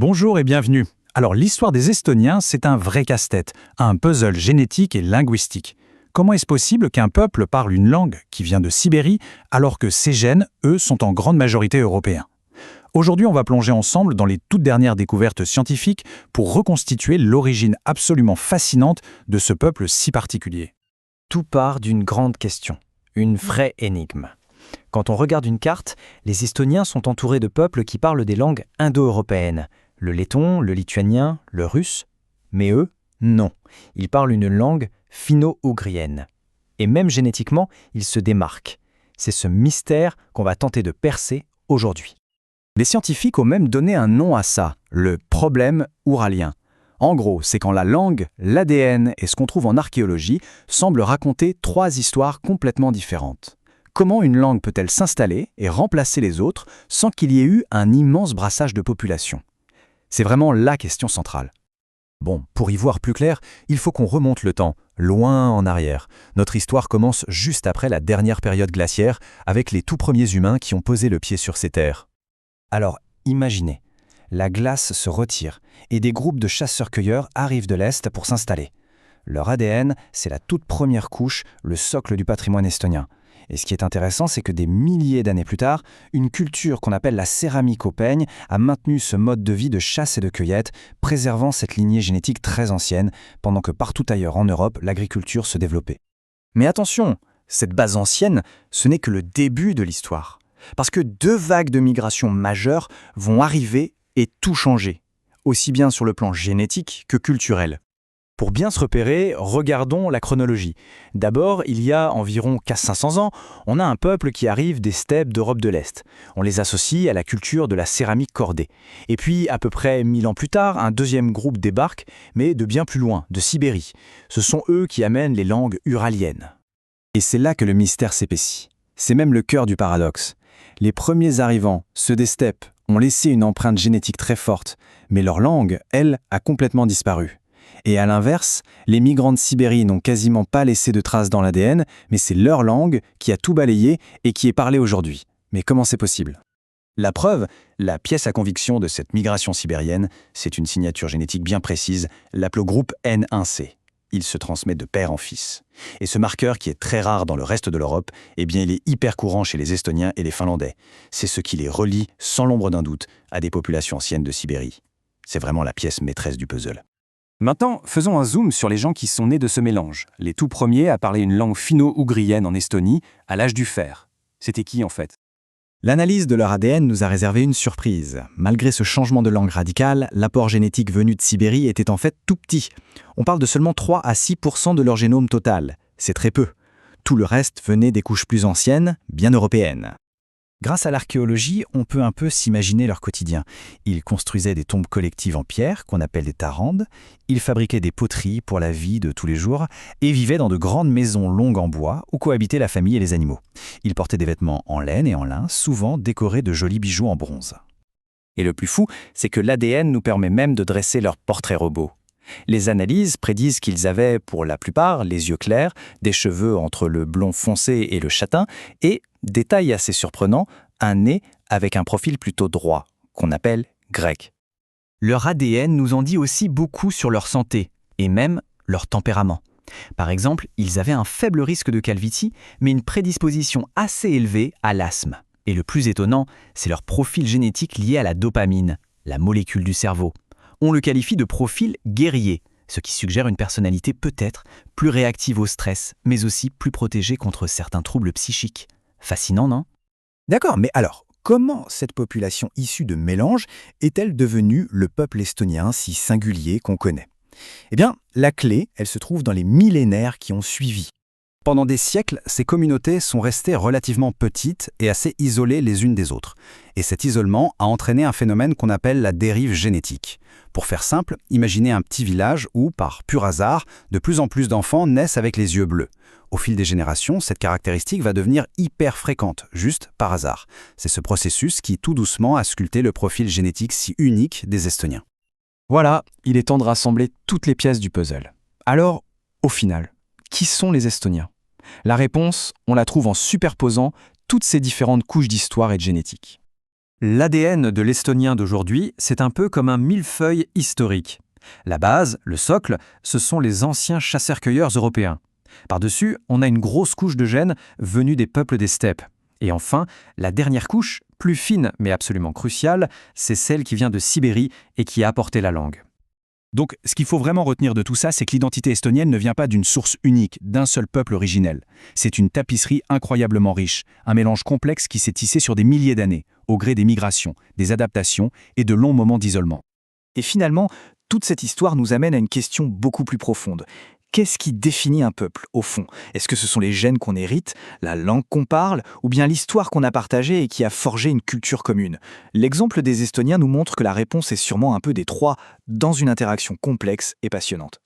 Bonjour et bienvenue. Alors l'histoire des Estoniens, c'est un vrai casse-tête, un puzzle génétique et linguistique. Comment est-ce possible qu'un peuple parle une langue qui vient de Sibérie alors que ces gènes, eux, sont en grande majorité européens? Aujourd'hui, on va plonger ensemble dans les toutes dernières découvertes scientifiques pour reconstituer l'origine absolument fascinante de ce peuple si particulier. Tout part d'une grande question, une vraie énigme. Quand on regarde une carte, les Estoniens sont entourés de peuples qui parlent des langues indo-européennes, le letton, le lituanien, le russe. Mais eux, non. Ils parlent une langue finno-ougrienne. Et même génétiquement, ils se démarquent. C'est ce mystère qu'on va tenter de percer aujourd'hui. Les scientifiques ont même donné un nom à ça, le problème ouralien. En gros, c'est quand la langue, l'ADN et ce qu'on trouve en archéologie semblent raconter trois histoires complètement différentes. Comment une langue peut-elle s'installer et remplacer les autres sans qu'il y ait eu un immense brassage de population? C'est vraiment la question centrale. Bon, pour y voir plus clair, il faut qu'on remonte le temps, loin en arrière. Notre histoire commence juste après la dernière période glaciaire, avec les tout premiers humains qui ont posé le pied sur ces terres. Alors, imaginez, la glace se retire et des groupes de chasseurs-cueilleurs arrivent de l'Est pour s'installer. Leur ADN, c'est la toute première couche, le socle du patrimoine estonien. Et ce qui est intéressant, c'est que des milliers d'années plus tard, une culture qu'on appelle la céramique au peigne a maintenu ce mode de vie de chasse et de cueillette, préservant cette lignée génétique très ancienne, pendant que partout ailleurs en Europe, l'agriculture se développait. Mais attention, cette base ancienne, ce n'est que le début de l'histoire. Parce que deux vagues de migration majeures vont arriver et tout changer, aussi bien sur le plan génétique que culturel. Pour bien se repérer, regardons la chronologie. D'abord, il y a environ 500 ans, on a un peuple qui arrive des steppes d'Europe de l'Est. On les associe à la culture de la céramique cordée. Et puis, à peu près 1000 ans plus tard, un deuxième groupe débarque, mais de bien plus loin, de Sibérie. Ce sont eux qui amènent les langues uraliennes. Et c'est là que le mystère s'épaissit. C'est même le cœur du paradoxe. Les premiers arrivants, ceux des steppes, ont laissé une empreinte génétique très forte, mais leur langue, elle, a complètement disparu. Et à l'inverse, les migrants de Sibérie n'ont quasiment pas laissé de traces dans l'ADN, mais c'est leur langue qui a tout balayé et qui est parlée aujourd'hui. Mais comment c'est possible? La preuve, la pièce à conviction de cette migration sibérienne, c'est une signature génétique bien précise, l'aplogroupe N1C. Il se transmet de père en fils. Et ce marqueur, qui est très rare dans le reste de l'Europe, eh bien il est hyper courant chez les Estoniens et les Finlandais. C'est ce qui les relie, sans l'ombre d'un doute, à des populations anciennes de Sibérie. C'est vraiment la pièce maîtresse du puzzle. Maintenant, faisons un zoom sur les gens qui sont nés de ce mélange, les tout premiers à parler une langue finno-ougrienne en Estonie, à l'âge du fer. C'était qui en fait? L'analyse de leur ADN nous a réservé une surprise. Malgré ce changement de langue radical, l'apport génétique venu de Sibérie était en fait tout petit. On parle de seulement 3 à 6% de leur génome total. C'est très peu. Tout le reste venait des couches plus anciennes, bien européennes. Grâce à l'archéologie, on peut un peu s'imaginer leur quotidien. Ils construisaient des tombes collectives en pierre, qu'on appelle des tarandes. Ils fabriquaient des poteries pour la vie de tous les jours et vivaient dans de grandes maisons longues en bois où cohabitaient la famille et les animaux. Ils portaient des vêtements en laine et en lin, souvent décorés de jolis bijoux en bronze. Et le plus fou, c'est que l'ADN nous permet même de dresser leur portrait robot. Les analyses prédisent qu'ils avaient, pour la plupart, les yeux clairs, des cheveux entre le blond foncé et le châtain, et, détail assez surprenant, un nez avec un profil plutôt droit, qu'on appelle grec. Leur ADN nous en dit aussi beaucoup sur leur santé, et même leur tempérament. Par exemple, ils avaient un faible risque de calvitie, mais une prédisposition assez élevée à l'asthme. Et le plus étonnant, c'est leur profil génétique lié à la dopamine, la molécule du cerveau. On le qualifie de profil guerrier, ce qui suggère une personnalité peut-être plus réactive au stress, mais aussi plus protégée contre certains troubles psychiques. Fascinant, non? D'accord, mais alors, comment cette population issue de mélange est-elle devenue le peuple estonien si singulier qu'on connaît? Eh bien, la clé, elle se trouve dans les millénaires qui ont suivi. Pendant des siècles, ces communautés sont restées relativement petites et assez isolées les unes des autres. Et cet isolement a entraîné un phénomène qu'on appelle la dérive génétique. Pour faire simple, imaginez un petit village où, par pur hasard, de plus en plus d'enfants naissent avec les yeux bleus. Au fil des générations, cette caractéristique va devenir hyper fréquente, juste par hasard. C'est ce processus qui, tout doucement, a sculpté le profil génétique si unique des Estoniens. Voilà, il est temps de rassembler toutes les pièces du puzzle. Alors, au final, qui sont les Estoniens? La réponse, on la trouve en superposant toutes ces différentes couches d'histoire et de génétique. L'ADN de l'estonien d'aujourd'hui, c'est un peu comme un millefeuille historique. La base, le socle, ce sont les anciens chasseurs-cueilleurs européens. Par-dessus, on a une grosse couche de gènes venus des peuples des steppes. Et enfin, la dernière couche, plus fine mais absolument cruciale, c'est celle qui vient de Sibérie et qui a apporté la langue. Donc, ce qu'il faut vraiment retenir de tout ça, c'est que l'identité estonienne ne vient pas d'une source unique, d'un seul peuple originel. C'est une tapisserie incroyablement riche, un mélange complexe qui s'est tissé sur des milliers d'années, au gré des migrations, des adaptations et de longs moments d'isolement. Et finalement, toute cette histoire nous amène à une question beaucoup plus profonde. Qu'est-ce qui définit un peuple, au fond? Est-ce que ce sont les gènes qu'on hérite, la langue qu'on parle, ou bien l'histoire qu'on a partagée et qui a forgé une culture commune? L'exemple des Estoniens nous montre que la réponse est sûrement un peu des trois, dans une interaction complexe et passionnante.